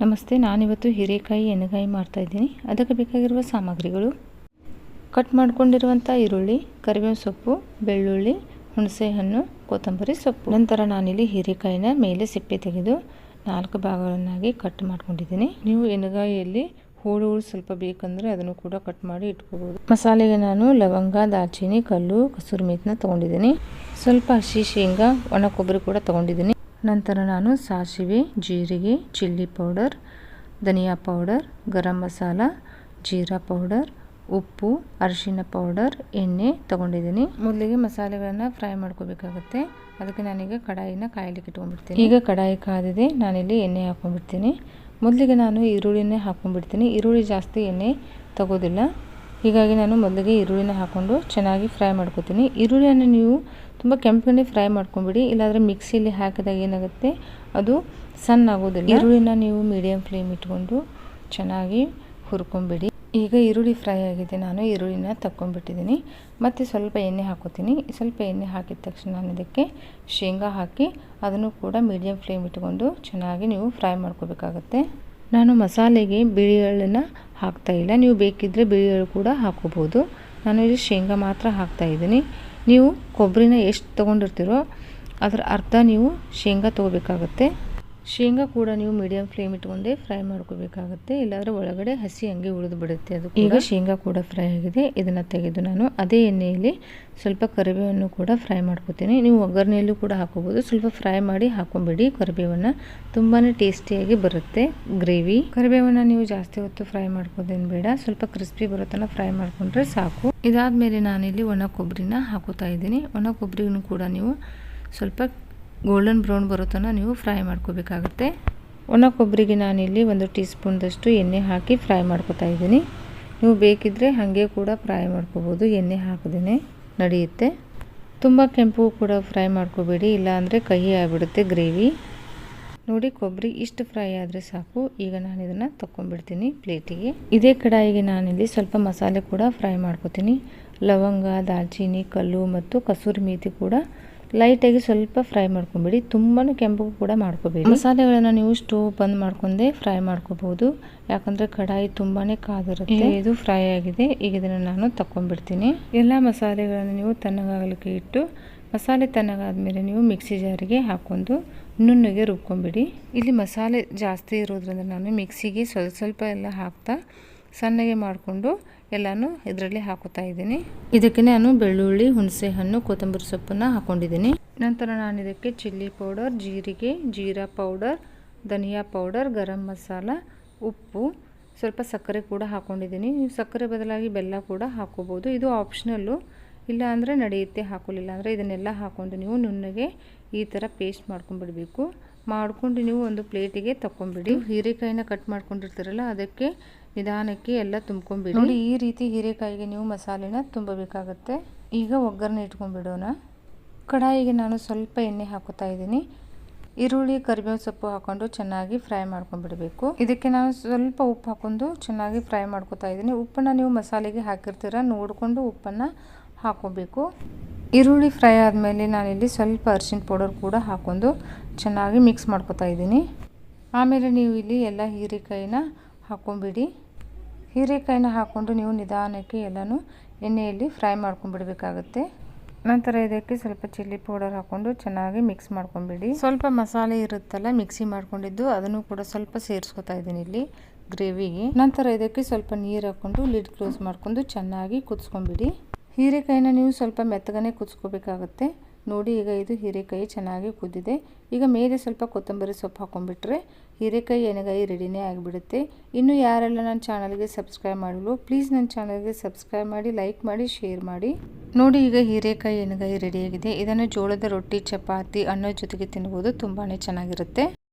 ನಮಸ್ತೆ, ನಾನಿವತ್ತು ಹೀರೆಕಾಯಿ ಎಣ್ಣೆಗಾಯಿ ಮಾಡ್ತಾಯಿದ್ದೀನಿ. ಅದಕ್ಕೆ ಬೇಕಾಗಿರುವ ಸಾಮಗ್ರಿಗಳು: ಕಟ್ ಮಾಡ್ಕೊಂಡಿರುವಂಥ ಈರುಳ್ಳಿ, ಕರಿಬೇವಿನ ಸೊಪ್ಪು, ಬೆಳ್ಳುಳ್ಳಿ, ಹುಣಸೆಹಣ್ಣು, ಕೊತ್ತಂಬರಿ ಸೊಪ್ಪು. ನಂತರ ನಾನಿಲ್ಲಿ ಹೀರೆಕಾಯಿನ ಮೇಲೆ ಸಿಪ್ಪೆ ತೆಗೆದು 4 ಭಾಗಗಳನ್ನಾಗಿ ಕಟ್ ಮಾಡ್ಕೊಂಡಿದ್ದೀನಿ. ನೀವು ಎಣ್ಣೆಗಾಯಿಯಲ್ಲಿ ಹೋಳು ಸ್ವಲ್ಪ ಬೇಕಂದರೆ ಅದನ್ನು ಕೂಡ ಕಟ್ ಮಾಡಿ ಇಟ್ಕೋಬೋದು. ಮಸಾಲೆಗೆ ನಾನು ಲವಂಗ, ದಾಲ್ಚಿನ್ನಿ, ಕಲ್ಲು, ಕಸೂರಿ ಮೆಥಿನ ತೊಗೊಂಡಿದ್ದೀನಿ. ಸ್ವಲ್ಪ ಹಸಿ ಶೇಂಗಾ, ಒಣ ಕೊಬ್ಬರಿ ಕೂಡ ತೊಗೊಂಡಿದ್ದೀನಿ. ನಂತರ ನಾನು ಸಾಸಿವೆ, ಜೀರಿಗೆ, ಚಿಲ್ಲಿ ಪೌಡರ್, ಧನಿಯಾ ಪೌಡರ್, ಗರಂ ಮಸಾಲ, ಜೀರಾ ಪೌಡರ್, ಉಪ್ಪು, ಅರಿಶಿನ ಪೌಡರ್, ಎಣ್ಣೆ ತೊಗೊಂಡಿದ್ದೀನಿ. ಮೊದಲಿಗೆ ಮಸಾಲೆಗಳನ್ನು ಫ್ರೈ ಮಾಡ್ಕೋಬೇಕಾಗುತ್ತೆ. ಅದಕ್ಕೆ ನಾನೀಗ ಕಡಾಯಿನ ಕಾಯಲಿಕ್ಕೆ ಇಟ್ಕೊಂಡ್ಬಿಡ್ತೀನಿ. ಈಗ ಕಡಾಯಿ ಕಾದಿದೆ, ನಾನಿಲ್ಲಿ ಎಣ್ಣೆ ಹಾಕೊಂಡ್ಬಿಡ್ತೀನಿ. ಮೊದಲಿಗೆ ನಾನು ಈರುಳ್ಳಿನೇ ಹಾಕೊಂಡ್ಬಿಡ್ತೀನಿ. ಈರುಳ್ಳಿ ಜಾಸ್ತಿ ಎಣ್ಣೆ ತಗೋದಿಲ್ಲ, ಹೀಗಾಗಿ ನಾನು ಮೊದಲಿಗೆ ಈರುಳ್ಳಿನ ಹಾಕ್ಕೊಂಡು ಚೆನ್ನಾಗಿ ಫ್ರೈ ಮಾಡ್ಕೊತೀನಿ. ಈರುಳ್ಳಿಯನ್ನು ನೀವು ತುಂಬ ಕೆಂಪಗೆ ಫ್ರೈ ಮಾಡ್ಕೊಂಬಿಡಿ, ಇಲ್ಲಾಂದರೆ ಮಿಕ್ಸಿಲಿ ಹಾಕಿದಾಗ ಏನಾಗುತ್ತೆ, ಅದು ಸಣ್ಣ ಆಗೋದಿಲ್ಲ. ಈರುಳ್ಳಿನ ನೀವು ಮೀಡಿಯಮ್ ಫ್ಲೇಮ್ ಇಟ್ಕೊಂಡು ಚೆನ್ನಾಗಿ ಹುರ್ಕೊಂಬಿಡಿ. ಈಗ ಈರುಳ್ಳಿ ಫ್ರೈ ಆಗಿದೆ, ನಾನು ಈರುಳ್ಳಿನ ತಕ್ಕೊಂಡ್ಬಿಟ್ಟಿದ್ದೀನಿ. ಮತ್ತು ಸ್ವಲ್ಪ ಎಣ್ಣೆ ಹಾಕೋತೀನಿ. ಸ್ವಲ್ಪ ಎಣ್ಣೆ ಹಾಕಿದ ತಕ್ಷಣ ನಾನು ಇದಕ್ಕೆ ಶೇಂಗಾ ಹಾಕಿ ಅದನ್ನು ಕೂಡ ಮೀಡಿಯಮ್ ಫ್ಲೇಮ್ ಇಟ್ಕೊಂಡು ಚೆನ್ನಾಗಿ ನೀವು ಫ್ರೈ ಮಾಡ್ಕೋಬೇಕಾಗತ್ತೆ. ನಾನು ಮಸಾಲೆಗೆ ಬಿಳಿ ಎಳ್ಳನ್ನು ಹಾಕ್ತಾಯಿಲ್ಲ, ನೀವು ಬೇಕಿದ್ದರೆ ಬಿಳಿ ಎಳ್ಳು ಕೂಡ ಹಾಕೋಬೋದು. ನಾನು ಇಲ್ಲಿ ಶೇಂಗಾ ಮಾತ್ರ ಹಾಕ್ತಾಯಿದ್ದೀನಿ. ನೀವು ಕೊಬ್ಬರಿನ ಎಷ್ಟು ತೊಗೊಂಡಿರ್ತೀರೋ ಅದರ ಅರ್ಧ ನೀವು ಶೇಂಗಾ ತೊಗೋಬೇಕಾಗತ್ತೆ. ಶೇಂಗಾ ಕೂಡ ನೀವು ಮೀಡಿಯಮ್ ಫ್ಲೇಮ್ ಇಟ್ಕೊಂಡೇ ಫ್ರೈ ಮಾಡ್ಕೋಬೇಕಾಗುತ್ತೆ, ಇಲ್ಲಾಂದರೆ ಒಳಗಡೆ ಹಸಿ ಹಂಗೆ ಉಳಿದು ಬಿಡುತ್ತೆ. ಅದು ಈಗ ಶೇಂಗಾ ಕೂಡ ಫ್ರೈ ಆಗಿದೆ. ಇದನ್ನು ತೆಗೆದು ನಾನು ಅದೇ ಎಣ್ಣೆಯಲ್ಲಿ ಸ್ವಲ್ಪ ಕರಿಬೇವನ್ನು ಕೂಡ ಫ್ರೈ ಮಾಡ್ಕೋತೀನಿ. ನೀವು ಒಗ್ಗರಣೆಯಲ್ಲೂ ಕೂಡ ಹಾಕೋಬೋದು. ಸ್ವಲ್ಪ ಫ್ರೈ ಮಾಡಿ ಹಾಕೊಂಬಿಡಿ ಕರಿಬೇವನ್ನು, ತುಂಬಾ ಟೇಸ್ಟಿಯಾಗಿ ಬರುತ್ತೆ ಗ್ರೇವಿ. ಕರಿಬೇವನ್ನು ನೀವು ಜಾಸ್ತಿ ಹೊತ್ತು ಫ್ರೈ ಮಾಡ್ಕೋದೇನು ಬೇಡ, ಸ್ವಲ್ಪ ಕ್ರಿಸ್ಪಿ ಬರೋ ತನಕ ಫ್ರೈ ಮಾಡಿಕೊಂಡ್ರೆ ಸಾಕು. ಇದಾದಮೇಲೆ ನಾನಿಲ್ಲಿ ಒಣ ಕೊಬ್ಬರಿನ ಹಾಕೋತಾ ಇದ್ದೀನಿ. ಒಣ ಕೊಬ್ಬರಿನೂ ಕೂಡ ನೀವು ಸ್ವಲ್ಪ ಗೋಲ್ಡನ್ ಬ್ರೌನ್ ಬರೋ ತನಕ ನೀವು ಫ್ರೈ ಮಾಡ್ಕೋಬೇಕಾಗುತ್ತೆ. ಒಣ ಕೊಬ್ಬರಿಗೆ ನಾನಿಲ್ಲಿ 1 ಟೀ ಸ್ಪೂನ್ದಷ್ಟು ಎಣ್ಣೆ ಹಾಕಿ ಫ್ರೈ ಮಾಡ್ಕೋತಾ ಇದ್ದೀನಿ. ನೀವು ಬೇಕಿದ್ದರೆ ಹಾಗೆ ಕೂಡ ಫ್ರೈ ಮಾಡ್ಕೋಬೋದು, ಎಣ್ಣೆ ಹಾಕದೇ ನಡೆಯುತ್ತೆ. ತುಂಬ ಕೆಂಪು ಕೂಡ ಫ್ರೈ ಮಾಡ್ಕೋಬೇಡಿ, ಇಲ್ಲಾಂದರೆ ಕಹಿ ಆಗಿಬಿಡುತ್ತೆ ಗ್ರೇವಿ. ನೋಡಿ, ಕೊಬ್ಬರಿ ಇಷ್ಟು ಫ್ರೈ ಆದರೆ ಸಾಕು. ಈಗ ನಾನು ಇದನ್ನು ತಗೊಂಡ್ಬಿಡ್ತೀನಿ ಪ್ಲೇಟಿಗೆ. ಇದೇ ಕಡಾಯಿಗೆ ನಾನಿಲ್ಲಿ ಸ್ವಲ್ಪ ಮಸಾಲೆ ಕೂಡ ಫ್ರೈ ಮಾಡ್ಕೋತೀನಿ. ಲವಂಗ, ದಾಲ್ಚಿನ್ನಿ, ಕಲ್ಲು ಮತ್ತು ಕಸೂರಿ ಮೇಥಿ ಕೂಡ ಲೈಟಾಗಿ ಸ್ವಲ್ಪ ಫ್ರೈ ಮಾಡ್ಕೊಂಬಿಡಿ, ತುಂಬಾ ಕೆಂಪು ಕೂಡ ಮಾಡ್ಕೋಬೇಡಿ. ಮಸಾಲೆಗಳನ್ನು ನೀವು ಸ್ಟೋವ್ ಬಂದ್ ಮಾಡ್ಕೊಂಡೇ ಫ್ರೈ ಮಾಡ್ಕೋಬಹುದು, ಯಾಕಂದರೆ ಕಡಾಯಿ ತುಂಬಾ ಕಾದಿರುತ್ತೆ. ಇದು ಫ್ರೈ ಆಗಿದೆ. ಈಗ ಇದನ್ನು ನಾನು ತಗೊಂಡ್ಬಿಡ್ತೀನಿ. ಎಲ್ಲ ಮಸಾಲೆಗಳನ್ನು ನೀವು ತಣ್ಣಗಾಗಲಿಕ್ಕೆ ಇಟ್ಟು, ಮಸಾಲೆ ತಣ್ಣಗಾದ್ಮೇಲೆ ನೀವು ಮಿಕ್ಸಿ ಜಾರಿಗೆ ಹಾಕೊಂಡು ನುಣ್ಣಗೆ ರುಬ್ಕೊಂಬಿಡಿ. ಇಲ್ಲಿ ಮಸಾಲೆ ಜಾಸ್ತಿ ಇರೋದ್ರಿಂದ ನಾನು ಮಿಕ್ಸಿಗೆ ಸ್ವಲ್ಪ ಎಲ್ಲ ಹಾಕ್ತಾ ಸಣ್ಣಗೆ ಮಾಡಿಕೊಂಡು ಎಲ್ಲನೂ ಇದರಲ್ಲಿ ಹಾಕೋತಾ ಇದ್ದೀನಿ. ಇದಕ್ಕೆ ನಾನು ಬೆಳ್ಳುಳ್ಳಿ, ಹುಣಸೆ ಹಣ್ಣು, ಕೊತ್ತಂಬರಿ ಸೊಪ್ಪನ್ನು ಹಾಕೊಂಡಿದ್ದೀನಿ. ನಂತರ ನಾನು ಇದಕ್ಕೆ ಚಿಲ್ಲಿ ಪೌಡರ್, ಜೀರಿಗೆ, ಜೀರಾ ಪೌಡರ್, ಧನಿಯಾ ಪೌಡರ್, ಗರಂ ಮಸಾಲ, ಉಪ್ಪು, ಸ್ವಲ್ಪ ಸಕ್ಕರೆ ಕೂಡ ಹಾಕೊಂಡಿದ್ದೀನಿ. ನೀವು ಸಕ್ಕರೆ ಬದಲಾಗಿ ಬೆಲ್ಲ ಕೂಡ ಹಾಕೋಬೋದು, ಇದು ಆಪ್ಷನಲ್ಲು. ಇಲ್ಲ ಅಂದರೆ ನಡೆಯುತ್ತೆ, ಹಾಕೋಲಿಲ್ಲ ಅಂದರೆ. ಇದನ್ನೆಲ್ಲ ಹಾಕ್ಕೊಂಡು ನೀವು ನುಣ್ಣಗೆ ಈ ಥರ ಪೇಸ್ಟ್ ಮಾಡ್ಕೊಂಡ್ಬಿಡಬೇಕು. ಮಾಡ್ಕೊಂಡು ನೀವು ಒಂದು ಪ್ಲೇಟಿಗೆ ತಗೊಂಡ್ಬಿಡಿ. ಹೀರೆಕಾಯಿನ ಕಟ್ ಮಾಡ್ಕೊಂಡಿರ್ತೀರಲ್ಲ, ಅದಕ್ಕೆ ನಿಧಾನಕ್ಕೆ ಎಲ್ಲ ತುಂಬ್ಕೊಂಡ್ಬಿಡಿ. ನೋಡಿ, ಈ ರೀತಿ ಹೀರೆಕಾಯಿಗೆ ನೀವು ಮಸಾಲೆನ ತುಂಬಬೇಕಾಗತ್ತೆ. ಈಗ ಒಗ್ಗರಣೆ ಇಟ್ಕೊಂಡ್ಬಿಡೋಣ. ಕಡಾಯಿಗೆ ನಾನು ಸ್ವಲ್ಪ ಎಣ್ಣೆ ಹಾಕೋತಾ ಇದ್ದೀನಿ. ಈರುಳ್ಳಿ, ಕರಿಬೇವು ಸೊಪ್ಪು ಹಾಕೊಂಡು ಚೆನ್ನಾಗಿ ಫ್ರೈ ಮಾಡ್ಕೊಂಡ್ಬಿಡಬೇಕು. ಇದಕ್ಕೆ ನಾನು ಸ್ವಲ್ಪ ಉಪ್ಪು ಹಾಕೊಂಡು ಚೆನ್ನಾಗಿ ಫ್ರೈ ಮಾಡ್ಕೋತಾ ಇದ್ದೀನಿ. ಉಪ್ಪನ್ನು ನೀವು ಮಸಾಲೆಗೆ ಹಾಕಿರ್ತೀರ, ನೋಡಿಕೊಂಡು ಉಪ್ಪನ್ನು ಹಾಕೋಬೇಕು. ಈರುಳ್ಳಿ ಫ್ರೈ ಆದಮೇಲೆ ನಾನಿಲ್ಲಿ ಸ್ವಲ್ಪ ಅರಿಶಿನ ಪೌಡರ್ ಕೂಡ ಹಾಕೊಂಡು ಚೆನ್ನಾಗಿ ಮಿಕ್ಸ್ ಮಾಡ್ಕೋತಾ ಇದ್ದೀನಿ. ಆಮೇಲೆ ನೀವು ಇಲ್ಲಿ ಎಲ್ಲ ಹೀರೆಕಾಯಿನ ಹಾಕೊಂಡ್ಬಿಡಿ. ಹೀರೆಕಾಯಿನ ಹಾಕ್ಕೊಂಡು ನೀವು ನಿಧಾನಕ್ಕೆ ಎಲ್ಲನೂ ಎಣ್ಣೆಯಲ್ಲಿ ಫ್ರೈ ಮಾಡ್ಕೊಂಡ್ಬಿಡಬೇಕಾಗುತ್ತೆ. ನಂತರ ಇದಕ್ಕೆ ಸ್ವಲ್ಪ ಚಿಲ್ಲಿ ಪೌಡರ್ ಹಾಕ್ಕೊಂಡು ಚೆನ್ನಾಗಿ ಮಿಕ್ಸ್ ಮಾಡ್ಕೊಂಡ್ಬಿಡಿ. ಸ್ವಲ್ಪ ಮಸಾಲೆ ಇರುತ್ತಲ್ಲ ಮಿಕ್ಸಿ ಮಾಡ್ಕೊಂಡಿದ್ದು, ಅದನ್ನು ಕೂಡ ಸ್ವಲ್ಪ ಸೇರಿಸ್ಕೊತಾ ಇದ್ದೀನಿ ಇಲ್ಲಿ ಗ್ರೇವಿಗೆ. ನಂತರ ಇದಕ್ಕೆ ಸ್ವಲ್ಪ ನೀರು ಹಾಕ್ಕೊಂಡು ಲಿಡ್ ಕ್ಲೋಸ್ ಮಾಡ್ಕೊಂಡು ಚೆನ್ನಾಗಿ ಕುದಿಸ್ಕೊಂಡ್ಬಿಡಿ. ಹೀರೆಕಾಯಿನ ನೀವು ಸ್ವಲ್ಪ ಮೆತ್ತಗನೆ ಕುದಿಸ್ಕೋಬೇಕಾಗತ್ತೆ. ನೋಡಿ, ಈಗ ಇದು ಹೀರೆಕಾಯಿ ಚೆನ್ನಾಗಿ ಕುದ್ದಿದೆ. ಈಗ ಮೇಲೆ ಸ್ವಲ್ಪ ಕೊತ್ತಂಬರಿ ಸೊಪ್ಪು ಹಾಕೊಂಡ್ಬಿಟ್ರೆ ಹೀರೆಕಾಯಿ ಎಣ್ಣೆಗಾಯಿ ರೆಡಿನೇ ಆಗಿಬಿಡುತ್ತೆ. ಇನ್ನು ಯಾರೆಲ್ಲ ನನ್ನ ಚಾನಲ್ಗೆ ಸಬ್ಸ್ಕ್ರೈಬ್ ಮಾಡಿಲ್ವೋ ಪ್ಲೀಸ್ ನನ್ನ ಚಾನಲ್ಗೆ ಸಬ್ಸ್ಕ್ರೈಬ್ ಮಾಡಿ, ಲೈಕ್ ಮಾಡಿ, ಶೇರ್ ಮಾಡಿ. ನೋಡಿ, ಈಗ ಹೀರೆಕಾಯಿ ಎಣ್ಣೆಗಾಯಿ ರೆಡಿಯಾಗಿದೆ. ಇದನ್ನು ಜೋಳದ ರೊಟ್ಟಿ, ಚಪಾತಿ, ಅನ್ನದ ಜೊತೆಗೆ ತಿನ್ಬೋದು, ತುಂಬಾ ಚೆನ್ನಾಗಿರುತ್ತೆ.